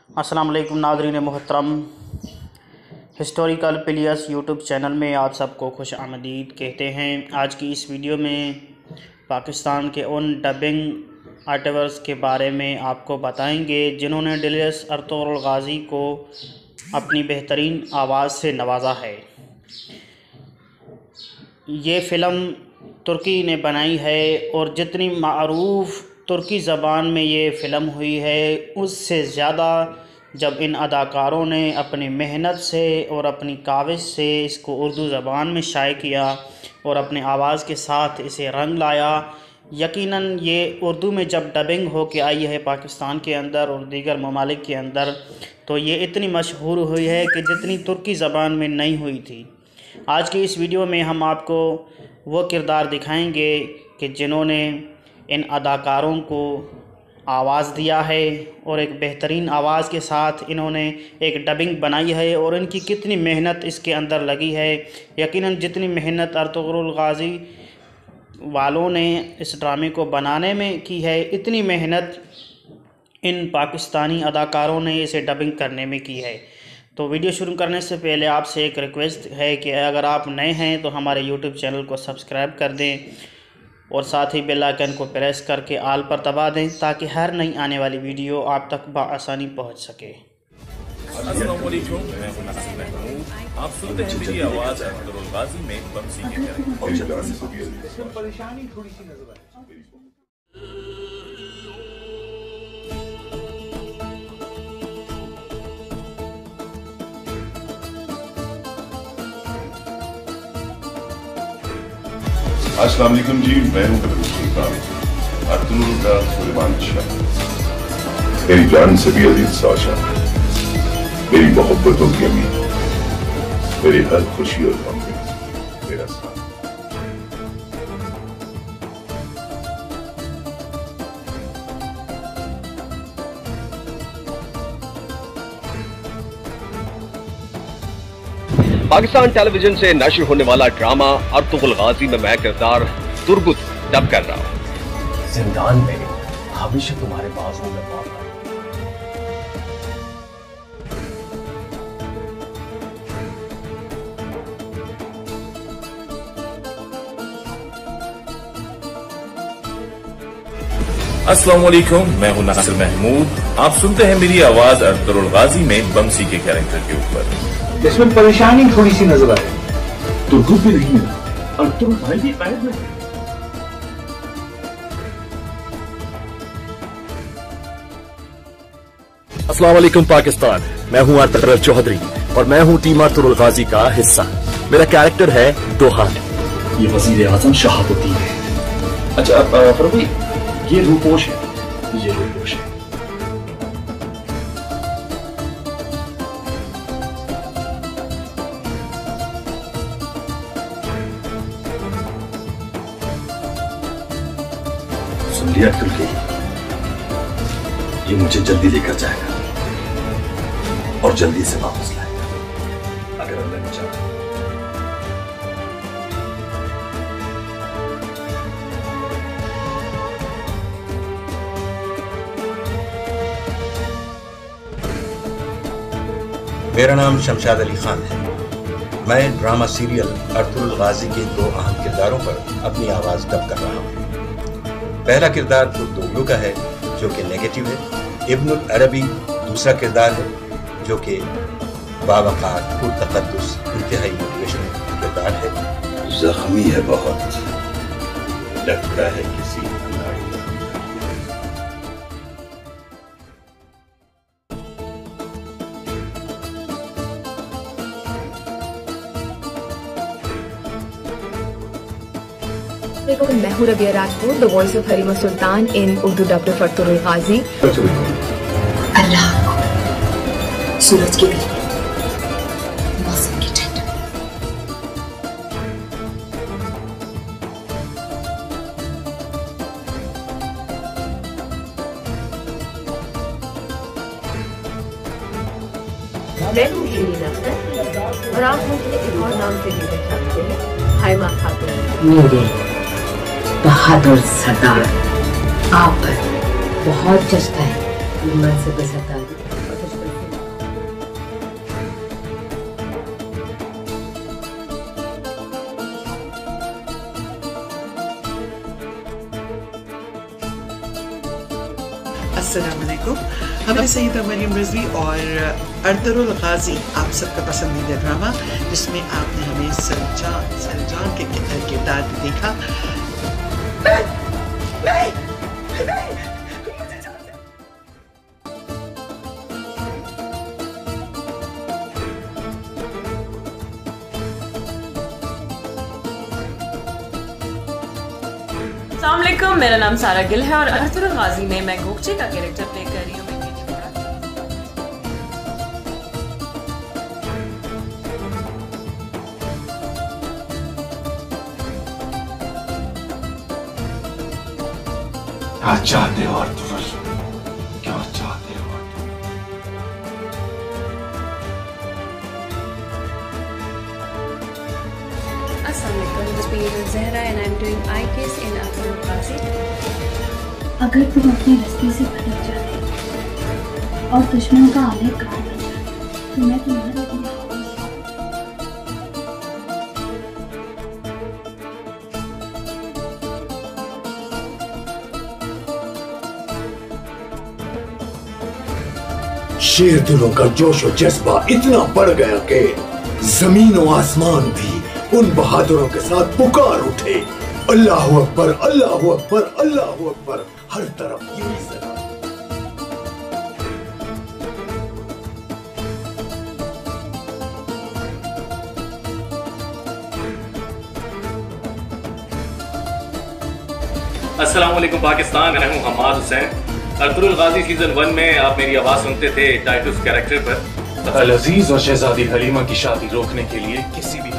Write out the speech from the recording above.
अस्सलाम वालेकुम नाज़रीन मोहतरम, हिस्टोरिकल प्लेयर्स यूट्यूब चैनल में आप सबको खुश आमदीद कहते हैं। आज की इस वीडियो में पाकिस्तान के उन डबिंग आर्टिवर्स के बारे में आपको बताएंगे जिन्होंने डिलियस अर्तुगरुल गाज़ी को अपनी बेहतरीन आवाज़ से नवाजा है। ये फ़िल्म तुर्की ने बनाई है और जितनी मारूफ़ तुर्की ज़बान में ये फ़िल्म हुई है उससे ज़्यादा जब इन अदाकारों ने अपनी मेहनत से और अपनी काविश से इसको उर्दू ज़बान में शाये किया और अपने आवाज़ के साथ इसे रंग लाया। यकीनन ये उर्दू में जब डबिंग हो के आई है पाकिस्तान के अंदर और दीगर ममालिक के अंदर, तो ये इतनी मशहूर हुई है कि जितनी तुर्की ज़बान में नहीं हुई थी। आज की इस वीडियो में हम आपको वो किरदार दिखाएंगे कि जिन्होंने इन अदाकारों को आवाज़ दिया है और एक बेहतरीन आवाज़ के साथ इन्होंने एक डबिंग बनाई है और इनकी कितनी मेहनत इसके अंदर लगी है। यकीनन जितनी मेहनत अर्तुगरुल गाज़ी वालों ने इस ड्रामे को बनाने में की है, इतनी मेहनत इन पाकिस्तानी अदाकारों ने इसे डबिंग करने में की है। तो वीडियो शुरू करने से पहले आपसे एक रिक्वेस्ट है कि अगर आप नए हैं तो हमारे यूट्यूब चैनल को सब्सक्राइब कर दें और साथ ही बेल आइकन को प्रेस करके आल पर दबा दें ताकि हर नई आने वाली वीडियो आप तक बआसानी पहुंच सके। अस्सलाम वालेकुम, मैं हूं नासिर महमूद। आप सुनते हैं मेरी आवाज़ अर्तुगरुल गाज़ी में बमसी के करें। परेशानी थोड़ी सी नजर आई। अस्सलाम वालेकुम जी, मैं हूं सुल्तान अर्तुगरुल का सुलेमान शाह। मेरी जान से भी अजीज साशा, मेरी मोहब्बतों की अमीर, मेरी हर खुशी और गम में मेरा साथ। पाकिस्तान टेलीविजन से नश्र होने वाला ड्रामा अर्तुगरुल गाज़ी में मैं किरदार तुर्गुत डब कर रहा हूँ। जिंदान में हमेशा तुम्हारे बाजुओं में मौत है। अस्सलाम वालेकुम, मैं हूं नासिर महमूद। आप सुनते हैं मेरी आवाज़ अर्तुगरुल गाज़ी में बमसी के कैरेक्टर के ऊपर। इसमें परेशानी थोड़ी सी नजर आई। तुर्गुत भी नहीं मिला और तुम भाई भी कैद में। अस्सलाम वालेकुम पाकिस्तान, मैं हूं अर्तुगरुल चौधरी और मैं हूं टीम अर्तुगरुल गाज़ी का हिस्सा। मेरा कैरेक्टर है दोहान। ये वजीर आजम शहाबुद्दीन है। अच्छा फरूक भाई, ये रूपोश है। ये रूपोश है। सुन लिया तुर्की, ये मुझे जल्दी लेकर जाएगा और जल्दी से वापस लाएगा अगर अल्लाह ने चाहा। मेरा नाम शमशाद अली खान है। मैं ड्रामा सीरियल अर्तुगरुल गाज़ी के दो अहम किरदारों पर अपनी आवाज़ डब कर रहा हूँ। पहला किरदार तुर्दोगलू का है जो कि नेगेटिव है। इब्नुल अरबी दूसरा किरदार है जो कि बावक़ार पुरतक़द्दुस इंतहाई मोटिवेशनल किरदार है। जख्मी है बहुत, लगता है किसी अनाड़ी। मैं हूँ Rabia Rajput, the voice of Halime Sultan in Urdu dubbed of Ertugrul Ghazi. Allah सूरज की गर्मी, मौसम की ठंड, मैं हूँ शीरीन अख्तर और आप मुझे एक और नाम से भी पहचानते हैं, हाइमा खातून। मेरे बहादुर सरदार आप पर बहुत जज्बा है। ईमान से बस अस्सलाम वालेकुम। हमारे सईदा मरियम रिजवी और अर्तुगरुल गाजी आप सबका पसंदीदा ड्रामा, जिसमें आपने हमें सरजान के किरदार में देखा। अस्सलामुअलैकुम, मेरा नाम सारा गिल है और अर्तुगरुल गाजी में मैं गोगचे का कैरेक्टर प्ले कर रही हूँ। क्या चाहते हो अर्तुगरुल, क्या चाहते हो? अगर तुम अपने रास्ते से भटक जाते और दुश्मन का आने का बन जाते तो मैं तुम्हारे लिए शेर दिलों का जोश और जज्बा इतना बढ़ गया कि जमीन और आसमान भी उन बहादुरों के साथ पुकार उठे, अल्लाहू अकबर, अल्लाहू अकबर, अल्लाहू अकबर। हर तरफ यही सदा। अस्सलाम वालेकुम पाकिस्तान, मैं हूं हमाद हुसैन। अर्तुगरुल गाजी सीजन 1 में आप मेरी आवाज सुनते थे टाइटस कैरेक्टर पर। अल अजीज और शहजादी हलीमा की शादी रोकने के लिए किसी भी